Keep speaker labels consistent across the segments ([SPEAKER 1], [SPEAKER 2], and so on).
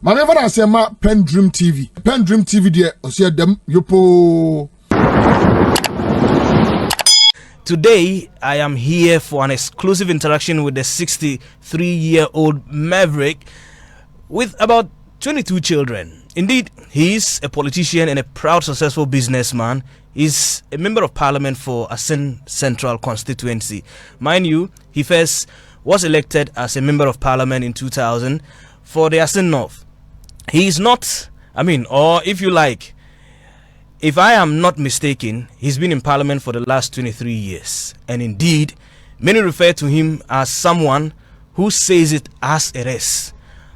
[SPEAKER 1] Maneva na sema PENDREAM TV. PENDREAM TV de osia dem yopo.
[SPEAKER 2] Today, I am here for an exclusive interaction with the 63-year-old Maverick with about 22 children. Indeed, he is a politician and a proud, successful businessman. He's a member of parliament for Asin Central constituency. Mind you, he first was elected as a member of parliament in 2000 for the Asin North. He is not, or if you like, if I am not mistaken, he's been in parliament for the last 23 years. And indeed, many refer to him as someone who says it as it is.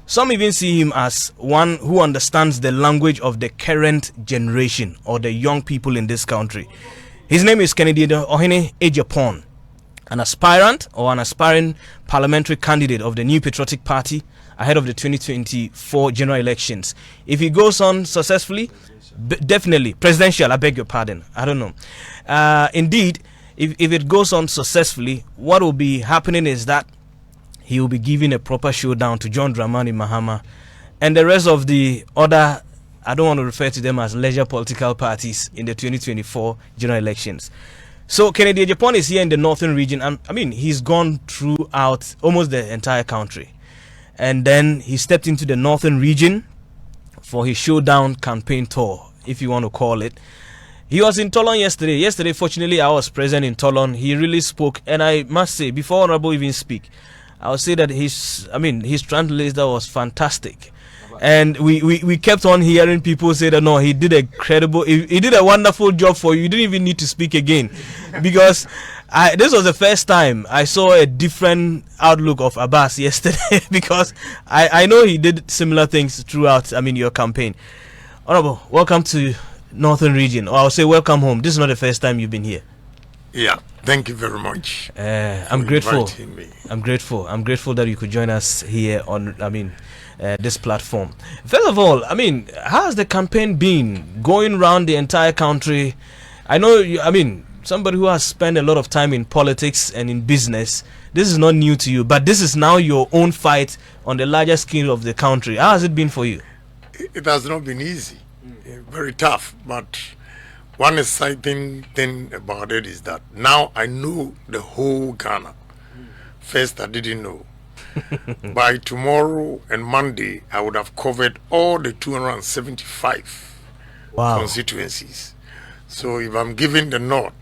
[SPEAKER 2] Some even see him as one who understands the language of the current generation or the young people in this country. His name is Kennedy Agypong, an aspirant or an aspiring parliamentary candidate of the New Patriotic Party ahead of the 2024 general elections. If he goes on successfully, definitely presidential, I beg your pardon, I don't know. Indeed, if it goes on successfully, what will be happening is that he will be giving a proper showdown to John Dramani Mahama and the rest of the other, I don't want to refer to them as leisure political parties in the 2024 general elections. So Kennedy Agypong is here in the northern region, and he's gone throughout almost the entire country. And then he stepped into the northern region for his showdown campaign tour, if you want to call it. He was in Tolon yesterday. Yesterday, fortunately, I was present in Tolon. He really spoke, and I must say, before Honorable even speak, I would say that his translator was fantastic. And we kept on hearing people say that no, he did he did a wonderful job for you. You didn't even need to speak again, because this was the first time I saw a different outlook of Abbas yesterday, because I know he did similar things throughout your campaign. Honorable, welcome to Northern Region, or I'll say welcome home. This is not the first time you've been here.
[SPEAKER 3] Yeah, thank you very much.
[SPEAKER 2] I'm grateful. I'm grateful that you could join us here on this platform. First of all, how has the campaign been going around the entire country? I know you, somebody who has spent a lot of time in politics and in business, this is not new to you, but this is now your own fight on the larger scale of the country. How has it been for you?
[SPEAKER 3] It has not been easy, very tough, but one exciting thing about it is that now I know the whole Ghana. First, I didn't know. By tomorrow and Monday, I would have covered all the 275 constituencies. So if I'm giving the nod,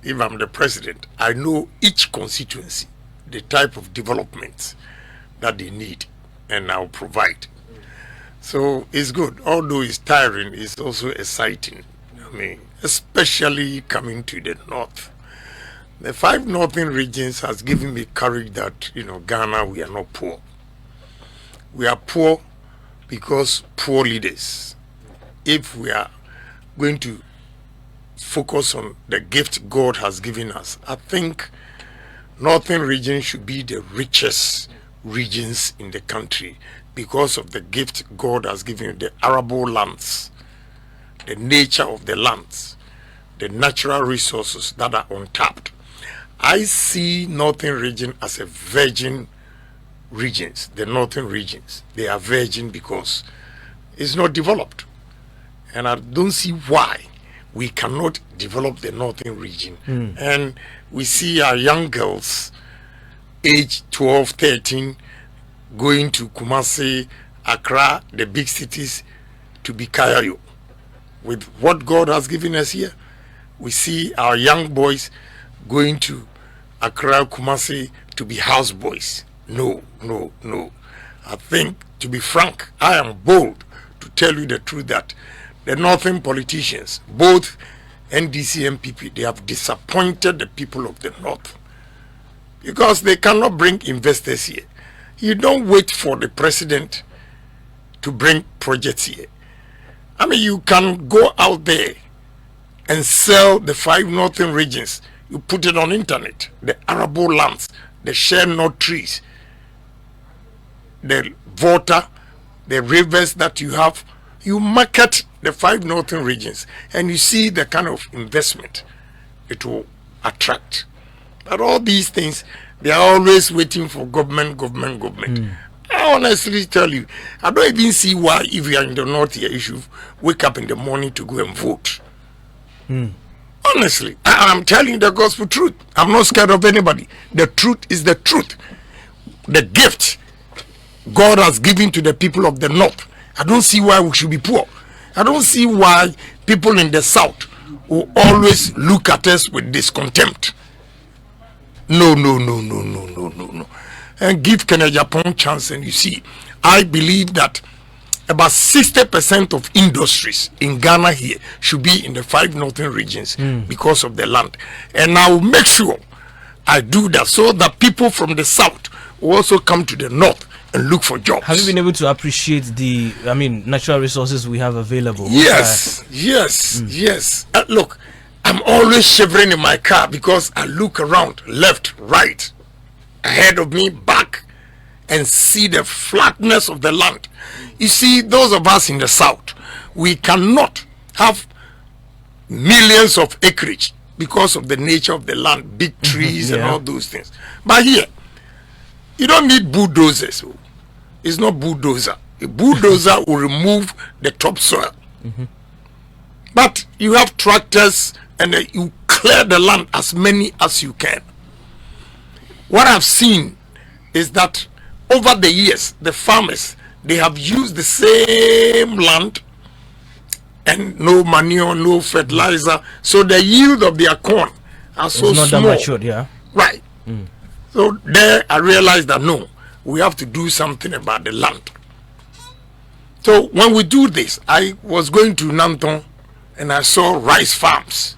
[SPEAKER 3] if I'm the president, I know each constituency, the type of development that they need, and I'll provide. So it's good. Although it's tiring, it's also exciting. Especially coming to the north. The 5 northern regions has given me courage that, Ghana, we are not poor. We are poor because poor leaders. If we are going to focus on the gift God has given us, I think northern region should be the richest regions in the country because of the gift God has given, the arable lands, the nature of the lands, the natural resources that are untapped. I see northern region as a virgin regions. The northern regions, they are virgin because it's not developed, and I don't see why we cannot develop the northern region. And we see our young girls age 12, 13 going to Kumasi, Accra, the big cities, to be Kayayo. With what God has given us here, we see our young boys going to Accra, Kumasi to be houseboys. No. I think, to be frank, I am bold to tell you the truth that the northern politicians, both NDC and NPP, they have disappointed the people of the north because they cannot bring investors here. You don't wait for the president to bring projects here. You can go out there and sell the 5 northern regions. You put it on internet, the arable lands, the share nut trees, the water, the rivers that you have. You market the 5 northern regions and you see the kind of investment it will attract. But all these things, they are always waiting for government. I honestly tell you, I don't even see why, if you are in the north here, you should wake up in the morning to go and vote. Honestly, I'm telling you the gospel truth. I'm not scared of anybody. The truth is the truth. The gift God has given to the people of the north. I don't see why we should be poor. I don't see why people in the south will always look at us with discontempt. No. And give Agypong chance, and you see, I believe that about 60% of industries in Ghana here should be in the 5 northern regions because of the land. And I will make sure I do that so that people from the south will also come to the north and look for jobs.
[SPEAKER 2] Have you been able to appreciate the, natural resources we have available?
[SPEAKER 3] Yes. Look, I'm always shivering in my car because I look around, left, right, ahead of me, back, and see the flatness of the land. You see, those of us in the south, we cannot have millions of acreage because of the nature of the land, big trees and all those things. But here, you don't need bulldozers. It's not bulldozer. A bulldozer will remove the topsoil. But you have tractors and you clear the land as many as you can. What I've seen is that over the years, the farmers, they have used the same land and no manure, no fertilizer, so the yield of their corn are so
[SPEAKER 2] it's not
[SPEAKER 3] small.
[SPEAKER 2] that matured, yeah.
[SPEAKER 3] Right. So there I realized that no, we have to do something about the land. So when we do this, I was going to Nanton and I saw rice farms.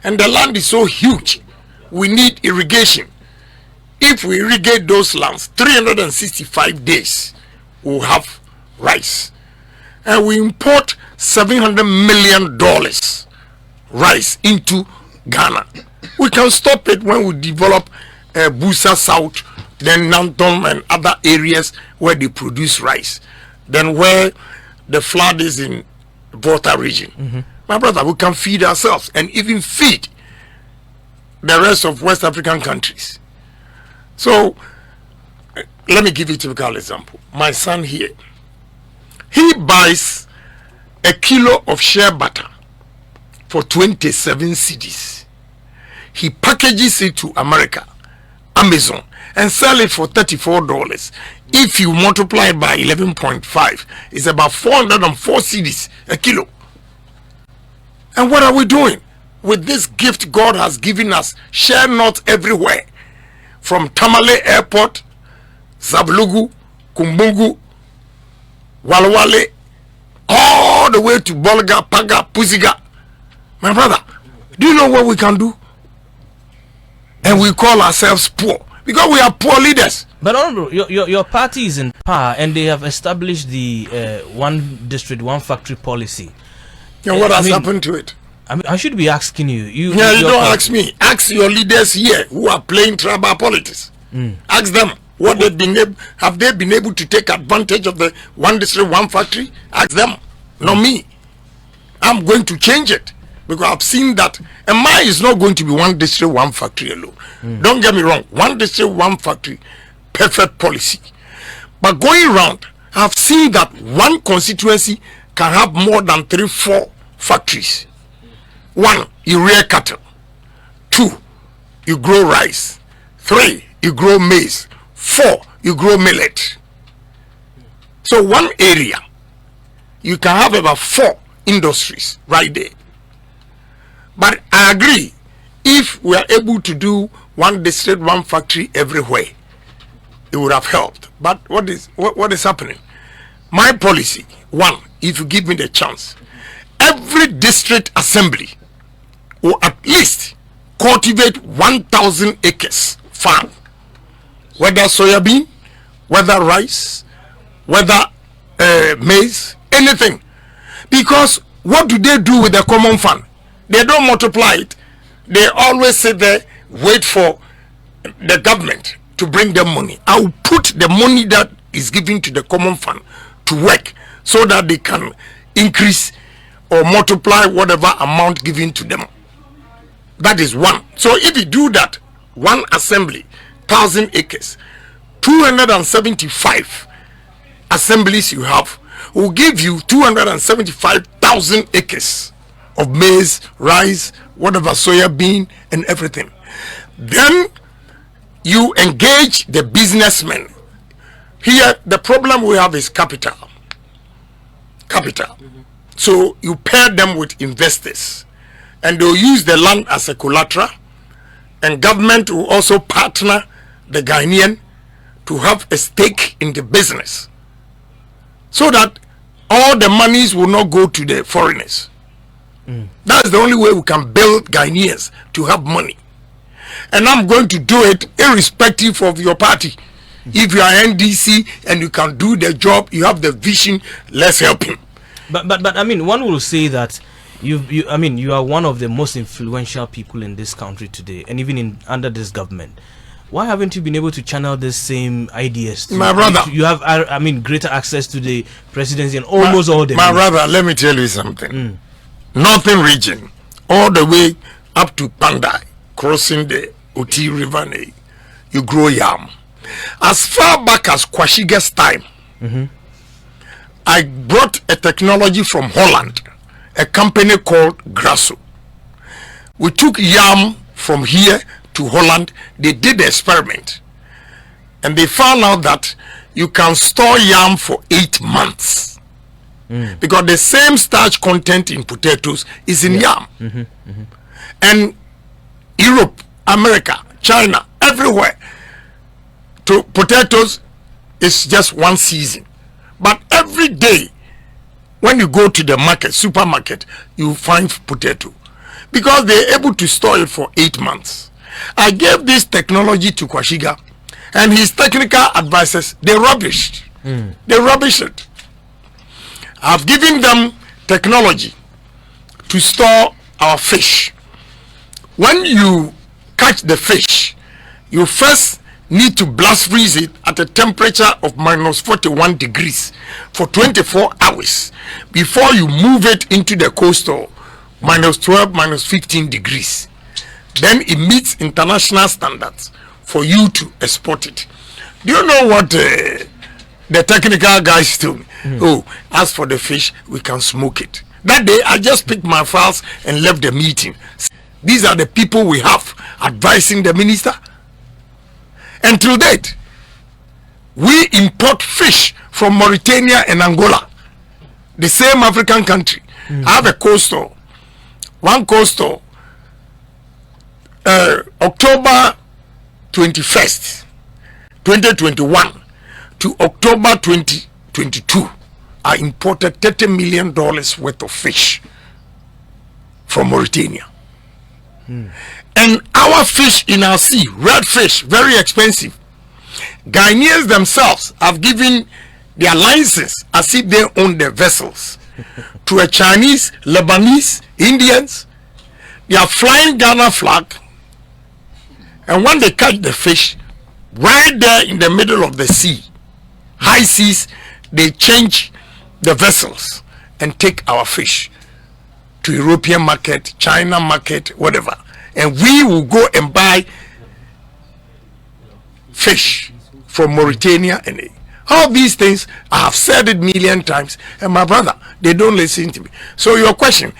[SPEAKER 3] And the land is so huge, we need irrigation. If we irrigate those lands, 365 days, we'll have rice. And we import $700 million rice into Ghana. We can stop it when we develop Busa South, then Nanton and other areas where they produce rice. Then where the flood is in Volta region. My brother, we can feed ourselves and even feed the rest of West African countries. So, let me give you a typical example. My son here, he buys a kilo of shea butter for 27 cedis. He packages it to America, Amazon, and sell it for $34. If you multiply it by 11.5, it's about 404 cedis a kilo. And what are we doing? With this gift God has given us, share not everywhere. From Tamale Airport, Zablugu, Kumbungu, Walwale, all the way to Bolga, Paga, Puziga. My brother, do you know what we can do? And we call ourselves poor because we are poor leaders.
[SPEAKER 2] But your party is in power and they have established the one district, one factory policy.
[SPEAKER 3] And what has happened to it?
[SPEAKER 2] I should be asking you. You
[SPEAKER 3] don't ask me. Ask your leaders here who are playing tribal politics. Ask them what they've been able. Have they been able to take advantage of the one district, one factory? Ask them, not me. I'm going to change it because I've seen that. And mine is not going to be one district, one factory alone. Don't get me wrong. One district, one factory, perfect policy. But going around, I've seen that one constituency can have more than 3-4 factories. 1, you rear cattle. 2, you grow rice. 3, you grow maize. 4, you grow millet. So one area, you can have about 4 industries right there. But I agree, if we are able to do one district, one factory everywhere, it would have helped. But what is happening? My policy, 1, if you give me the chance, every district assembly will at least cultivate 1,000 acres farm, whether soybean, whether rice, whether maize, anything. Because what do they do with the common fund? They don't multiply it. They always sit there, wait for the government to bring them money. I will put the money that is given to the common fund to work so that they can increase or multiply whatever amount given to them. That is 1. So if you do that, one assembly, 1,000 acres, 275 assemblies you have will give you 275,000 acres of maize, rice, whatever, soya bean, and everything. Then you engage the businessmen. Here, the problem we have is capital. So you pair them with investors, and they'll use the land as a collateral, and government will also partner the Ghanaian to have a stake in the business, so that all the monies will not go to the foreigners. That's the only way we can build Ghanaians to have money. And I'm going to do it irrespective of your party. If you are NDC and you can do the job, you have the vision, let's help him.
[SPEAKER 2] But I mean, one will say that you are one of the most influential people in this country today, and even under this government. Why haven't you been able to channel the same ideas?
[SPEAKER 3] My brother,
[SPEAKER 2] you have, greater access to the presidency and almost all the.
[SPEAKER 3] My brother, let me tell you something. Northern region, all the way up to Pandai, crossing the Oti River, you grow yam. As far back as Kwashiga's time, I brought a technology from Holland, a company called Grasso. We took yam from here to Holland. They did the experiment, and they found out that you can store yam for 8 months. Because the same starch content in potatoes is in yam. And Europe, America, China, everywhere, to potatoes is just one season. But every day when you go to the market, supermarket, you find potato, because they're able to store it for 8 months. I gave this technology to Kwashiga, and his technical advisors, they rubbished. They rubbished it. I've given them technology to store our fish. When you catch the fish, you first need to blast freeze it at a temperature of minus 41 degrees for 24 hours before you move it into the coastal minus 12, minus 15 degrees. Then it meets international standards for you to export it. Do you know what the technical guys told me? Oh, as for the fish, we can smoke it. That day, I just picked my files and left the meeting. These are the people we have advising the minister. And till date, we import fish from Mauritania and Angola, the same African country. I have a coastal, one coastal, October 21st, 2021 to October 2022, I imported $30 million worth of fish from Mauritania. And our fish in our sea, red fish, very expensive. Ghanaians themselves have given their license as if they own the vessels to a Chinese, Lebanese, Indians. They are flying Ghana flag, and when they catch the fish, right there in the middle of the sea, high seas, they change the vessels and take our fish to European market, China market, whatever, and we will go and buy fish from Mauritania. And all these things, I have said it a million times, and my brother, they don't listen to me. So your question,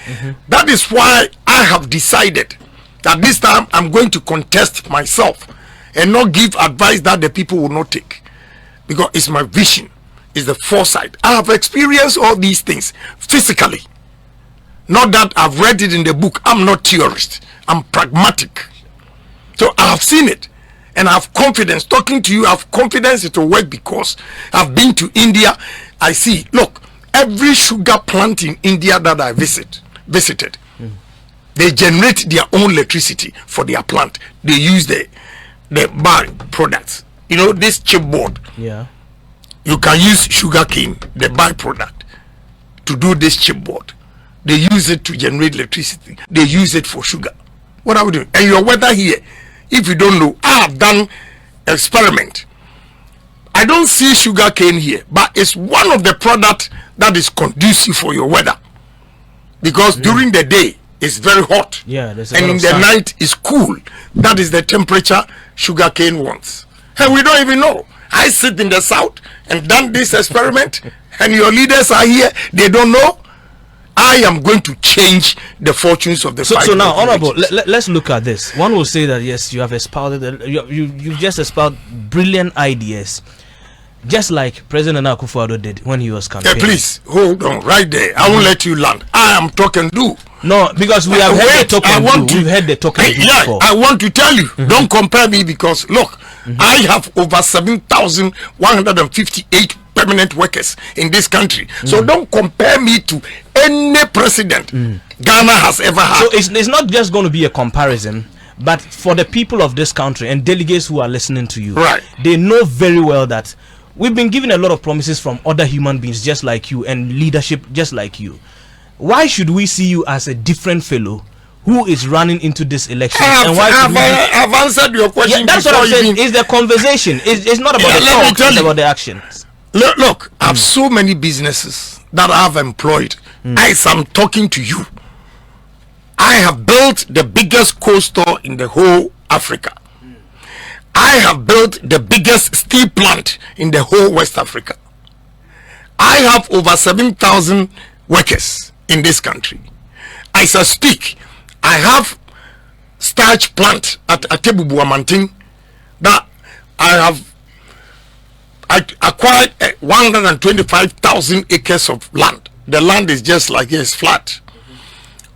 [SPEAKER 3] that is why I have decided that this time I'm going to contest myself and not give advice that the people will not take, because it's my vision, it's the foresight. I have experienced all these things physically. Not that I've read it in the book. I'm not theorist. I'm pragmatic. So I have seen it, and I have confidence. Talking to you, I have confidence it will work, because I've been to India. I see, look, every sugar plant in India that I visited, they generate their own electricity for their plant. They use the byproducts. You know, this chipboard.
[SPEAKER 2] Yeah.
[SPEAKER 3] You can use sugar cane, the byproduct, to do this chipboard. They use it to generate electricity. They use it for sugar. What are we doing? And your weather here, if you don't know, I have done experiment. I don't see sugar cane here, but it's one of the products that is conducive for your weather, because during the day it's very hot, and in the night it's cool. That is the temperature sugar cane wants, and we don't even know. I sit in the south and done this experiment, and your leaders are here, they don't know. I am going to change the fortunes of the fight.
[SPEAKER 2] So now, Honorable, let's look at this. One will say that yes, you have espoused, you just espoused brilliant ideas, just like President Akufo-Addo did when he was campaigning.
[SPEAKER 3] Please hold on right there. I won't let you land. I am talking do.
[SPEAKER 2] No, because we have heard the talking do. We've heard the talking do before.
[SPEAKER 3] I want to tell you, don't compare me, because look, I have over 7,158 permanent workers in this country. So don't compare me to any president Ghana has ever had.
[SPEAKER 2] So it's not just going to be a comparison, but for the people of this country and delegates who are listening to you,
[SPEAKER 3] right,
[SPEAKER 2] they know very well that we've been given a lot of promises from other human beings just like you and leadership just like you. Why should we see you as a different fellow who is running into this election?
[SPEAKER 3] I've answered your question.
[SPEAKER 2] Yeah, that's what I'm saying. It's the conversation. It's not about the talk, it's about the actions.
[SPEAKER 3] Look, I have so many businesses that I have employed. As I'm talking to you, I have built the biggest coal store in the whole Africa. I have built the biggest steel plant in the whole West Africa. I have over 7,000 workers in this country. As I speak, I have starch plant at Atebubuamantin that I acquired 125,000 acres of land. The land is just like it's flat.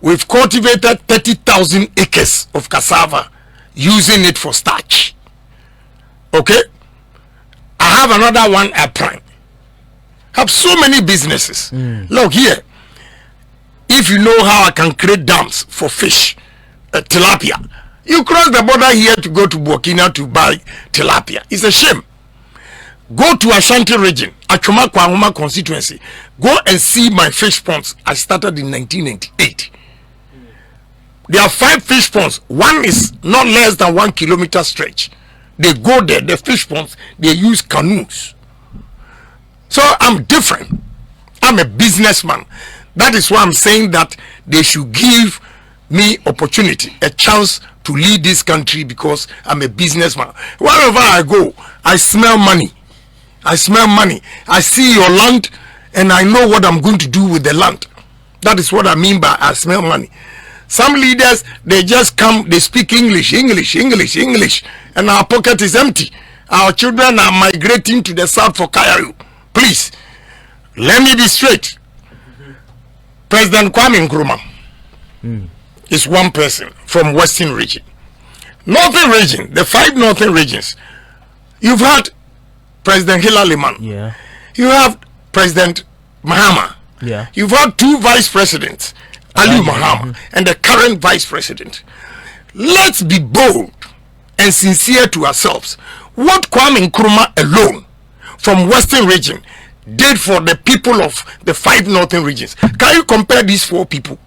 [SPEAKER 3] We've cultivated 30,000 acres of cassava, using it for starch. Okay, I have another one at Prime. Have so many businesses. Look here. If you know how I can create dams for fish, tilapia, you cross the border here to go to Burkina to buy tilapia. It's a shame. Go to Ashanti region, Achoma Kwahoma constituency. Go and see my fish ponds. I started in 1998. There are 5 fish ponds. One is not less than 1 kilometer stretch. They go there, the fish ponds, they use canoes. So I'm different. I'm a businessman. That is why I'm saying that they should give me opportunity, a chance to lead this country, because I'm a businessman. Wherever I go, I smell money. I smell money. I see your land and I know what I'm going to do with the land. That is what I mean by I smell money. Some leaders, they just come, they speak English, and our pocket is empty. Our children are migrating to the south for Cairo. Please, let me be straight. President Kwame Nkrumah is one person from Western region. Northern region, the 5 northern regions, you've had President Hilal Liman.
[SPEAKER 2] Yeah.
[SPEAKER 3] You have President Mahama.
[SPEAKER 2] Yeah.
[SPEAKER 3] You've had 2 vice presidents, Ali Mahama and the current vice president. Let's be bold and sincere to ourselves. What Kwame Nkrumah alone from Western region did for the people of the 5 northern regions. Can you compare these 4 people?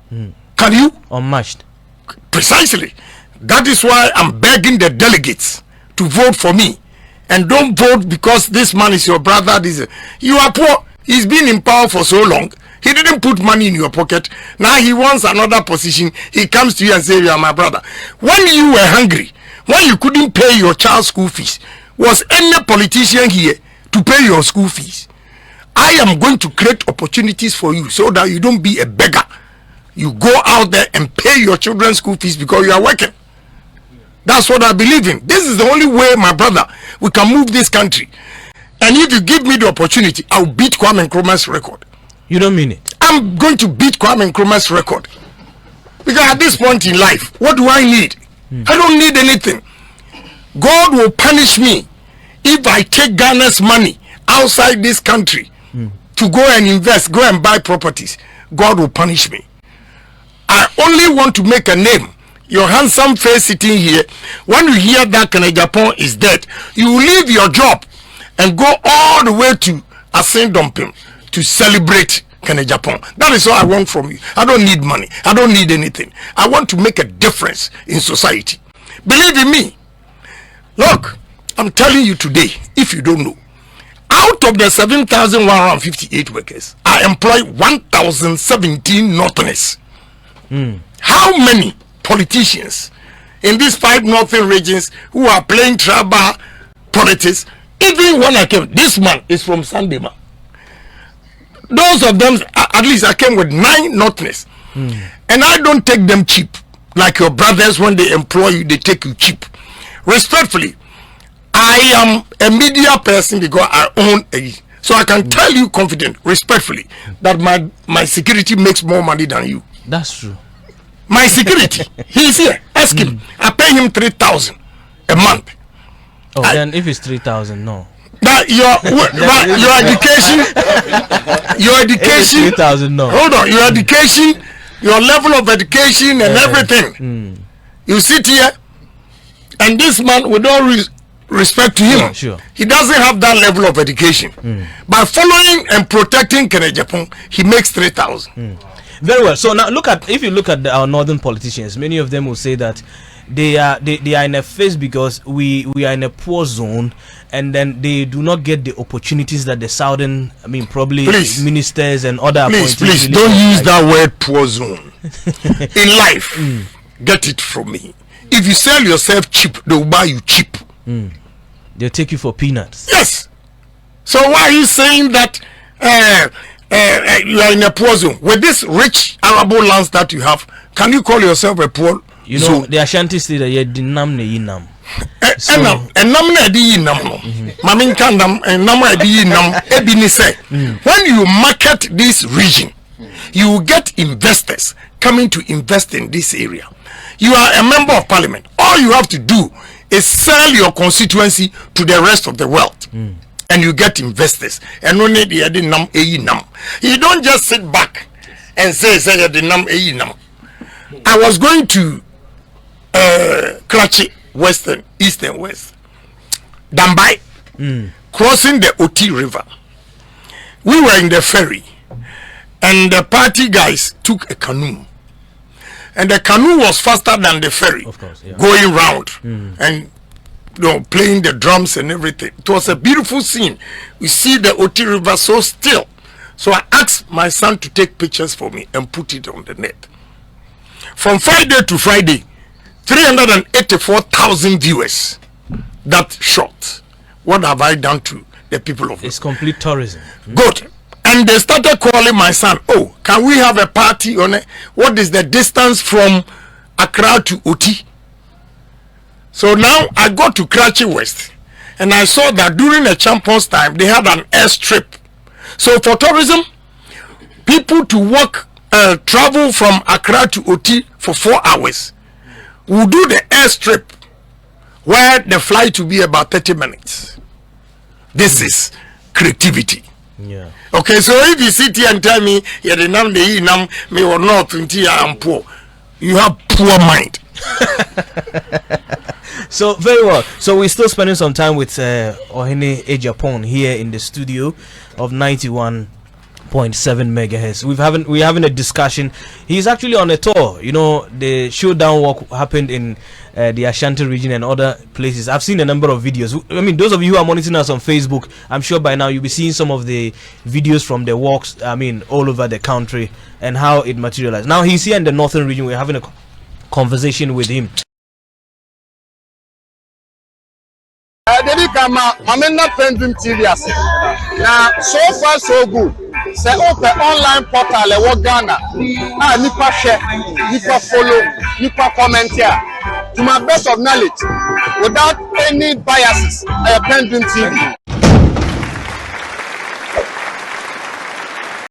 [SPEAKER 3] Can you?
[SPEAKER 2] Unmatched.
[SPEAKER 3] Precisely. That is why I'm begging the delegates to vote for me. And don't vote because this man is your brother. You are poor. He's been in power for so long. He didn't put money in your pocket. Now he wants another position. He comes to you and says, you are my brother. When you were hungry, when you couldn't pay your child's school fees, was any politician here to pay your school fees? I am going to create opportunities for you so that you don't be a beggar. You go out there and pay your children's school fees because you are working. That's what I believe in. This is the only way, my brother, we can move this country. And if you give me the opportunity, I'll beat Kwame Nkrumah's record.
[SPEAKER 2] You don't mean it?
[SPEAKER 3] I'm going to beat Kwame Nkrumah's record. Because at this point in life, what do I need? I don't need anything. God will punish me if I take Ghana's money outside this country to go and invest, go and buy properties. God will punish me. I only want to make a name. Your handsome face sitting here, when you hear that Agypong is dead, you will leave your job and go all the way to Asendompim to celebrate Agypong. That is all I want from you. I don't need money. I don't need anything. I want to make a difference in society. Believe in me. Look, I'm telling you today, if you don't know, out of the 7,158 workers, I employ 1,017 Northerners. How many politicians in these 5 northern regions who are playing tribal politics even when I came, this man is from Sandema. Those of them, at least I came with 9 Northerners. And I don't take them cheap. Like your brothers, when they employ you, they take you cheap. Respectfully, I am a media person because I own a. So I can tell you confident, respectfully, that my security makes more money than you.
[SPEAKER 2] That's true.
[SPEAKER 3] My security, he's here. Ask him. I pay him 3,000 a month.
[SPEAKER 2] Oh, then if it's 3,000, no.
[SPEAKER 3] That your education,
[SPEAKER 2] 3,000, no.
[SPEAKER 3] Hold on, your education, your level of education and everything. You sit here, and this man, with all respect to him,
[SPEAKER 2] sure.
[SPEAKER 3] He doesn't have that level of education. By following and protecting Agypong, he makes 3,000.
[SPEAKER 2] Very well. So now if you look at our northern politicians, many of them will say that they are in a phase because we are in a poor zone, and then they do not get the opportunities that the southern, probably ministers and other appointees.
[SPEAKER 3] Please don't use that word poor zone. In life, get it from me. If you sell yourself cheap, they will buy you cheap.
[SPEAKER 2] They'll take you for peanuts.
[SPEAKER 3] Yes. So why are you saying that you are in a poor zone? With this rich arable lands that you have, can you call yourself a poor zone?
[SPEAKER 2] The Ashanti say that you dinam ne yinam.
[SPEAKER 3] When you market this region, you will get investors coming to invest in this area. You are a member of parliament. All you have to do is sell your constituency to the rest of the world, and you get investors. And only the nam nam. You don't just sit back and say the nam nam. I was going to Karachi, western, east and west, Dambai, crossing the Oti River. We were in the ferry, and the party guys took a canoe. And the canoe was faster than the ferry,
[SPEAKER 2] of course, yeah.
[SPEAKER 3] Going round and playing the drums and everything. It was a beautiful scene. We see the Oti River so still. So I asked my son to take pictures for me and put it on the net. From Friday to Friday, 384,000 viewers. That shot. What have I done to the people of?
[SPEAKER 2] It's complete tourism.
[SPEAKER 3] Good. And they started calling my son. Oh, can we have a party on it? What is the distance from Accra to Oti? So now I got to Karachi West, and I saw that during the Champions time they had an airstrip. So for tourism, people to walk, travel from Accra to Oti for 4 hours, will do the airstrip where the flight will be about 30 minutes. This is creativity.
[SPEAKER 2] Yeah.
[SPEAKER 3] Okay, so if you sit here and tell me me or not, I'm poor, you have poor mind.
[SPEAKER 2] So very well. So we're still spending some time with Ohene Agypong here in the studio of 91.7 megahertz. We're having a discussion. He's actually on a tour. You know, the Sh0wdown walk happened in the Ashanti region and other places. I've seen a number of videos. I mean, those of you who are monitoring us on Facebook, I'm sure by now you'll be seeing some of the videos from the walks, all over the country and how it materialized. Now he's here in the northern region. We're having a conversation with him.
[SPEAKER 4] PENDREAM TV. Now, so far so good. Say open online portal e Ghana. Nipa share, nipa follow, nipa comment here. To my best of knowledge, without any biases, PENDREAM TV.